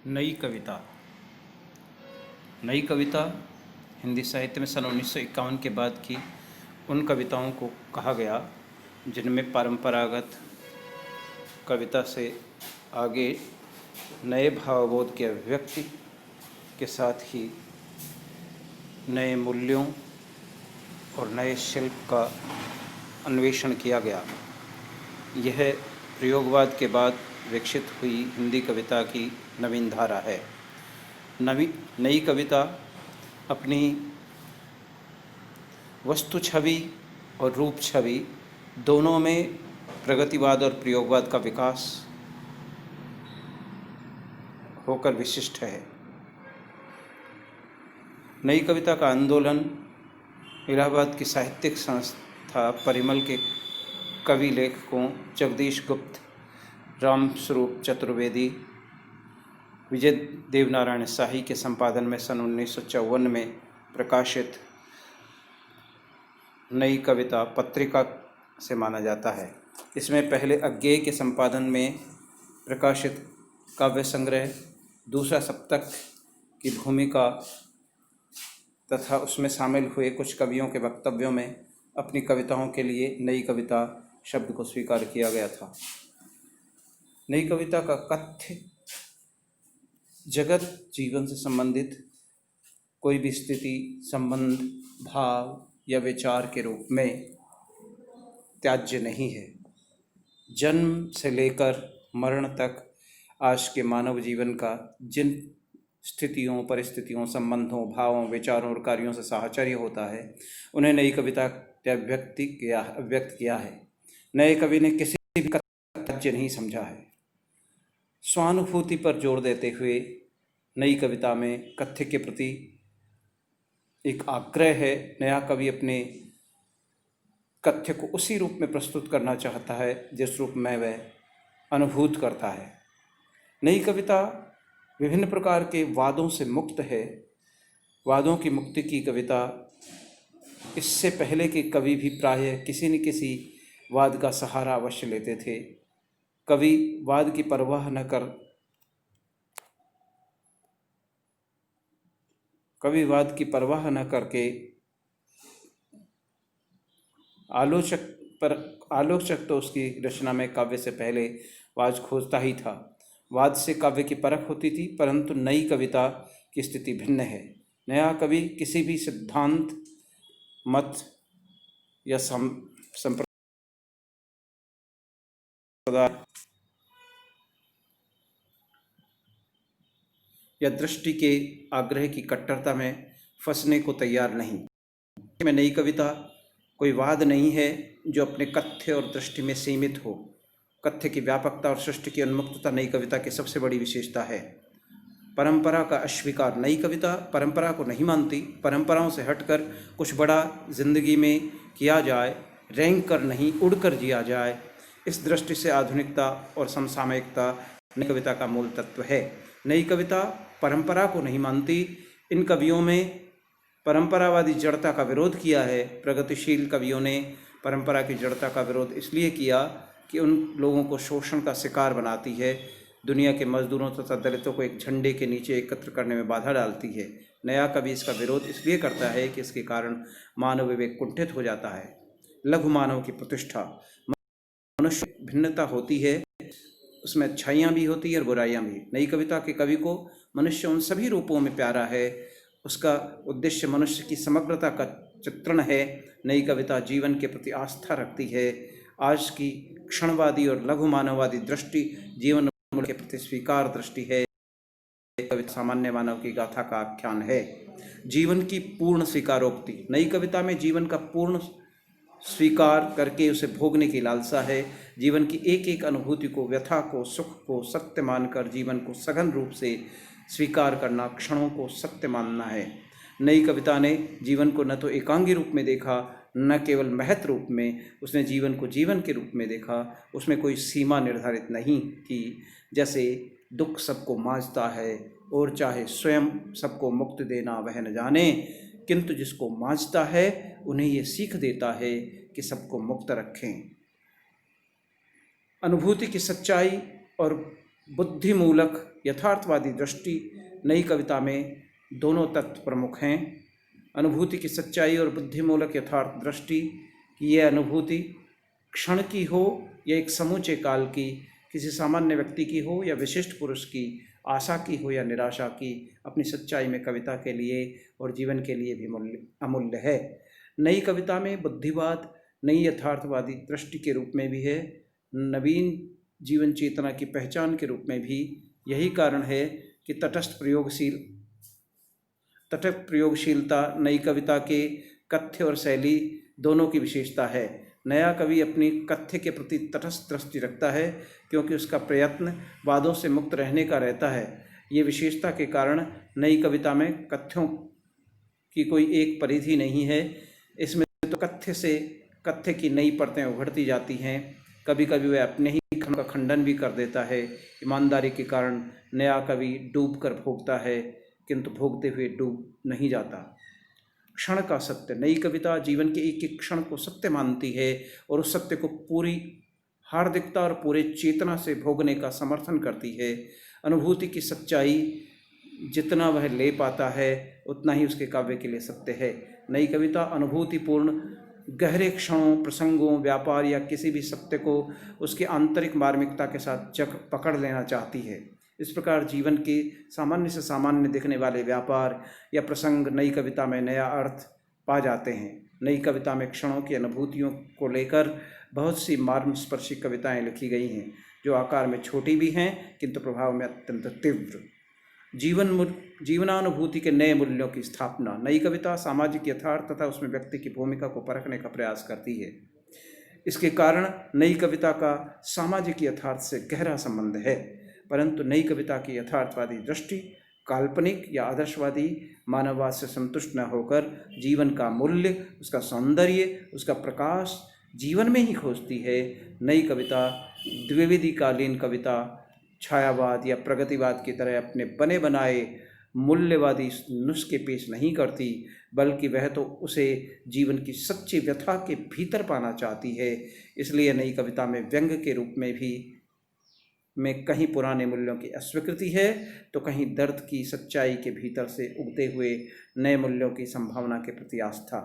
नई कविता। नई कविता हिंदी साहित्य में सन 1951 के बाद की उन कविताओं को कहा गया जिनमें परंपरागत कविता से आगे नए भावबोध की अभिव्यक्ति के साथ ही नए मूल्यों और नए शिल्प का अन्वेषण किया गया। यह प्रयोगवाद के बाद विकसित हुई हिंदी कविता की नवीन धारा है। नई कविता अपनी वस्तु छवि और रूप छवि दोनों में प्रगतिवाद और प्रयोगवाद का विकास होकर विशिष्ट है। नई कविता का आंदोलन इलाहाबाद की साहित्यिक संस्था परिमल के कवि लेखकों जगदीश गुप्त, रामस्वरूप चतुर्वेदी, विजय देवनारायण शाही के संपादन में सन 1954 में प्रकाशित नई कविता पत्रिका से माना जाता है। इसमें पहले अज्ञेय के संपादन में प्रकाशित काव्य संग्रह दूसरा सप्तक की भूमिका तथा उसमें शामिल हुए कुछ कवियों के वक्तव्यों में अपनी कविताओं के लिए नई कविता शब्द को स्वीकार किया गया था। नई कविता का कथ्य जगत जीवन से संबंधित कोई भी स्थिति, संबंध, भाव या विचार के रूप में त्याज्य नहीं है। जन्म से लेकर मरण तक आज के मानव जीवन का जिन स्थितियों, परिस्थितियों, संबंधों, भावों, विचारों और कार्यों से साहचर्य होता है, उन्हें नई कविता ने अभिव्यक्त किया है। नए कवि ने किसी भी त्याज्य नहीं समझा है। स्वानुभूति पर जोर देते हुए नई कविता में कथ्य के प्रति एक आग्रह है। नया कवि अपने कथ्य को उसी रूप में प्रस्तुत करना चाहता है जिस रूप में वह अनुभूत करता है। नई कविता विभिन्न प्रकार के वादों से मुक्त है। वादों की मुक्ति की कविता, इससे पहले के कवि भी प्रायः किसी न किसी वाद का सहारा अवश्य लेते थे। कवि वाद की परवाह न करके आलोचक तो उसकी रचना में काव्य से पहले वाद खोजता ही था। वाद से काव्य की परख होती थी, परंतु नई कविता की स्थिति भिन्न है। नया कवि किसी भी सिद्धांत, मत या संप्रदाय या दृष्टि के आग्रह की कट्टरता में फंसने को तैयार नहीं। में नई कविता कोई वाद नहीं है जो अपने कथ्य और दृष्टि में सीमित हो। कथ्य की व्यापकता और सृष्टि की उन्मुक्तता नई कविता की सबसे बड़ी विशेषता है। परंपरा का अस्वीकार। नई कविता परंपरा को नहीं मानती। परंपराओं से हटकर कुछ बड़ा जिंदगी में किया जाए, रैंक कर नहीं, उड़कर जिया जाए, इस दृष्टि से आधुनिकता और समसामयिकता नई कविता का मूल तत्व है। नई कविता परंपरा को नहीं मानती। इन कवियों में परंपरावादी जड़ता का विरोध किया है। प्रगतिशील कवियों ने परंपरा की जड़ता का विरोध इसलिए किया कि उन लोगों को शोषण का शिकार बनाती है, दुनिया के मजदूरों तथा दलितों को एक झंडे के नीचे एकत्र करने में बाधा डालती है। नया कवि इसका विरोध इसलिए करता है कि इसके कारण मानव विवेक कुंठित हो जाता है। लघु मानव की प्रतिष्ठा। मनुष्य भिन्नता होती है, उसमें अच्छाइयाँ भी होती है और बुराइयाँ भी। नई कविता के कवि को मनुष्य उन सभी रूपों में प्यारा है। उसका उद्देश्य मनुष्य की समग्रता का चित्रण है। नई कविता जीवन के प्रति आस्था रखती है। आज की क्षणवादी और लघु मानववादी दृष्टि जीवन के प्रति स्वीकार दृष्टि है। कविता सामान्य मानव की गाथा का आख्यान है। जीवन की पूर्ण स्वीकारोक्ति। नई कविता में जीवन का पूर्ण स्वीकार करके उसे भोगने की लालसा है। जीवन की एक एक अनुभूति को, व्यथा को, सुख को सत्य मानकर जीवन को सघन रूप से स्वीकार करना, क्षणों को सत्य मानना है। नई कविता ने जीवन को न तो एकांगी रूप में देखा, न केवल महत रूप में। उसने जीवन को जीवन के रूप में देखा। उसमें कोई सीमा निर्धारित नहीं थी। जैसे दुख सबको मांझता है और चाहे स्वयं सबको मुक्त देना वह न जाने, किंतु जिसको मांझता है उन्हें ये सीख देता है कि सबको मुक्त रखें। अनुभूति की सच्चाई और बुद्धिमूलक यथार्थवादी दृष्टि नई कविता में दोनों तत्व प्रमुख हैं। अनुभूति की सच्चाई और बुद्धिमूलक यथार्थ दृष्टि की यह अनुभूति क्षण की हो या एक समूचे काल की, किसी सामान्य व्यक्ति की हो या विशिष्ट पुरुष की, आशा की हो या निराशा की, अपनी सच्चाई में कविता के लिए और जीवन के लिए भी अमूल्य है। नई कविता में बुद्धिवाद नई यथार्थवादी दृष्टि के रूप में भी है, नवीन जीवन चेतना की पहचान के रूप में भी। यही कारण है कि तटस्थ प्रयोगशीलता नई कविता के कथ्य और शैली दोनों की विशेषता है। नया कवि अपनी कथ्य के प्रति तटस्थ दृष्टि रखता है क्योंकि उसका प्रयत्न वादों से मुक्त रहने का रहता है। ये विशेषता के कारण नई कविता में कथ्यों की कोई एक परिधि नहीं है। इसमें तो कथ्य की नई परतें उभरती जाती हैं। कभी कभी वह अपने ही खंड का खंडन भी कर देता है। ईमानदारी के कारण नया कवि डूब कर भोगता है, किंतु भोगते हुए डूब नहीं जाता। क्षण का सत्य नई कविता जीवन के एक एक क्षण को सत्य मानती है और उस सत्य को पूरी हार्दिकता और पूरे चेतना से भोगने का समर्थन करती है। अनुभूति की सच्चाई जितना वह ले पाता है उतना ही उसके काव्य के लिए सत्य है। नई कविता अनुभूतिपूर्ण गहरे क्षणों, प्रसंगों, व्यापार या किसी भी सत्य को उसके आंतरिक मार्मिकता के साथ पकड़ लेना चाहती है। इस प्रकार जीवन के सामान्य से सामान्य दिखने वाले व्यापार या प्रसंग नई कविता में नया अर्थ पा जाते हैं। नई कविता में क्षणों की अनुभूतियों को लेकर बहुत सी मर्मस्पर्शी कविताएं लिखी गई हैं, जो आकार में छोटी भी हैं किंतु प्रभाव में अत्यंत तीव्र। जीवनानुभूति के नए मूल्यों की स्थापना नई कविता सामाजिक यथार्थ तथा उसमें व्यक्ति की भूमिका को परखने का प्रयास करती है। इसके कारण नई कविता का सामाजिक यथार्थ से गहरा संबंध है, परंतु नई कविता की यथार्थवादी दृष्टि काल्पनिक या आदर्शवादी मानववाद से संतुष्ट न होकर जीवन का मूल्य, उसका सौंदर्य, उसका प्रकाश जीवन में ही खोजती है। नई कविता द्विवेदीकालीन कविता छायावाद या प्रगतिवाद की तरह अपने बने बनाए मूल्यवादी नुस्खे पेश नहीं करती, बल्कि वह तो उसे जीवन की सच्ची व्यथा के भीतर पाना चाहती है। इसलिए नई कविता में व्यंग के रूप में कहीं पुराने मूल्यों की अस्वीकृति है तो कहीं दर्द की सच्चाई के भीतर से उगते हुए नए मूल्यों की संभावना के प्रति आस्था।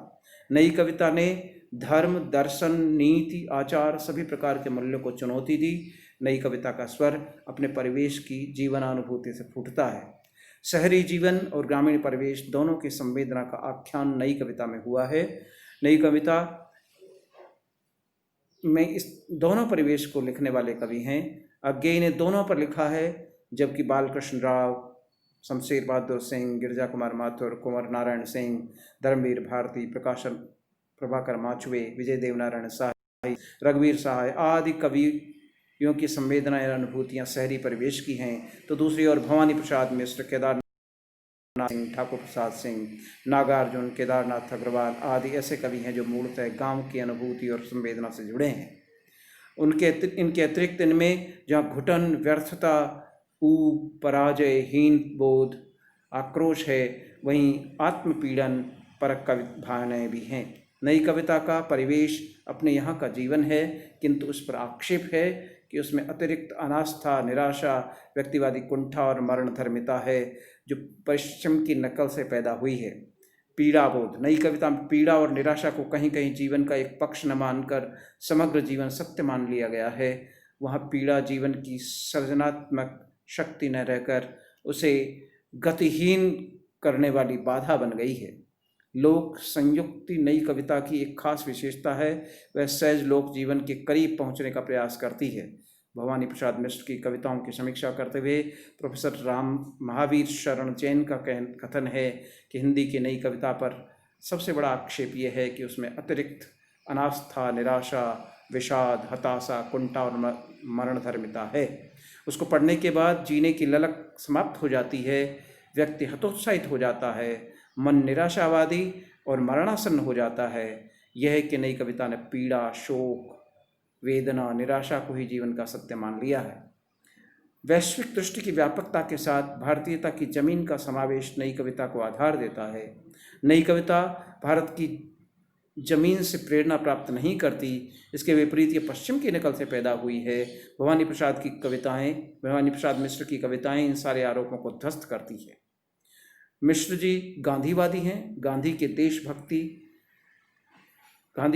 नई कविता ने धर्म, दर्शन, नीति, आचार सभी प्रकार के मूल्यों को चुनौती दी। नई कविता का स्वर अपने परिवेश की जीवनानुभूति से फूटता है। शहरी जीवन और ग्रामीण परिवेश दोनों की संवेदना का आख्यान नई कविता में हुआ है। नई कविता में इस दोनों परिवेश को लिखने वाले कवि हैं। अज्ञेय ने दोनों पर लिखा है, जबकि बालकृष्ण राव, शमशेर बहादुर सिंह, गिरिजा कुमार माथुर, कुंवर नारायण सिंह, धर्मवीर भारती, प्रभाकर माचुए, विजय देवनारायण साहनी, रघुवीर सहाय आदि कवियों की संवेदनाएं और अनुभूतियाँ शहरी परिवेश की हैं, तो दूसरी ओर भवानी प्रसाद मिश्र, केदारनाथ सिंह, ठाकुर प्रसाद सिंह, नागार्जुन, केदारनाथ अग्रवाल आदि ऐसे कवि हैं जो मूलतः गांव की अनुभूति और संवेदना से जुड़े हैं। इनके अतिरिक्त इनमें जहाँ घुटन, व्यर्थता, ऊब, पराजय, हीन बोध, आक्रोश है, वहीं आत्मपीड़न परक भावनाएं भी हैं। नई कविता का परिवेश अपने यहाँ का जीवन है, किंतु उस पर आक्षेप है कि उसमें अतिरिक्त अनास्था, निराशा, व्यक्तिवादी कुंठा और मरणधर्मिता है, जो पश्चिम की नकल से पैदा हुई है। पीड़ा बोध नई कविता में पीड़ा और निराशा को कहीं कहीं जीवन का एक पक्ष न मानकर समग्र जीवन सत्य मान लिया गया है। वहाँ पीड़ा जीवन की सृजनात्मक शक्ति न रहकर उसे गतिहीन करने वाली बाधा बन गई है। लोक संयुक्ति नई कविता की एक खास विशेषता है, वह सहज लोक जीवन के करीब पहुँचने का प्रयास करती है। भवानी प्रसाद मिश्र की कविताओं की समीक्षा करते हुए प्रोफेसर राम महावीर शरण जैन का कथन है कि हिंदी की नई कविता पर सबसे बड़ा आक्षेप ये है कि उसमें अतिरिक्त अनास्था, निराशा, विषाद, हताशा, कुंठा और मरणधर्मिता है। उसको पढ़ने के बाद जीने की ललक समाप्त हो जाती है, व्यक्ति हतोत्साहित हो जाता है, मन निराशावादी और मरणासन्न हो जाता है। यह है कि नई कविता ने पीड़ा, शोक, वेदना, निराशा को ही जीवन का सत्य मान लिया है। वैश्विक दृष्टि की व्यापकता के साथ भारतीयता की जमीन का समावेश नई कविता को आधार देता है। नई कविता भारत की जमीन से प्रेरणा प्राप्त नहीं करती, इसके विपरीत ये पश्चिम की नकल से पैदा हुई है। भवानी प्रसाद की कविताएं, भवानी प्रसाद मिश्र की कविताएं इन सारे आरोपों को ध्वस्त करती है। मिश्र जी गांधीवादी हैं। गांधी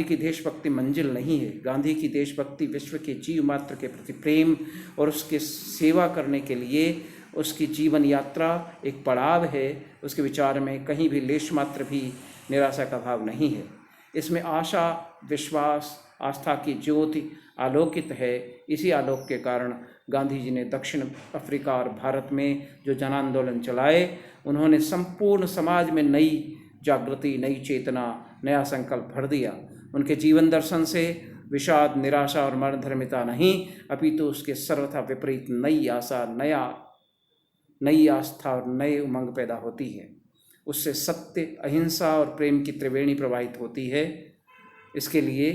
की देशभक्ति मंजिल नहीं है। गांधी की देशभक्ति विश्व के जीव मात्र के प्रति प्रेम और उसके सेवा करने के लिए उसकी जीवन यात्रा एक पड़ाव है। उसके विचार में कहीं भी लेश मात्र भी निराशा का भाव नहीं है। इसमें आशा, विश्वास, आस्था की ज्योति आलोकित है। इसी आलोक के कारण गांधी जी ने दक्षिण अफ्रीका और भारत में जो जन आंदोलन चलाए, उन्होंने संपूर्ण समाज में नई जागृति, नई चेतना, नया संकल्प भर दिया। उनके जीवन दर्शन से विषाद, निराशा और मरणधर्मिता नहीं, अपितु उसके सर्वथा विपरीत नई आशा, नई आस्था और नए उमंग पैदा होती है। उससे सत्य, अहिंसा और प्रेम की त्रिवेणी प्रवाहित होती है। इसके लिए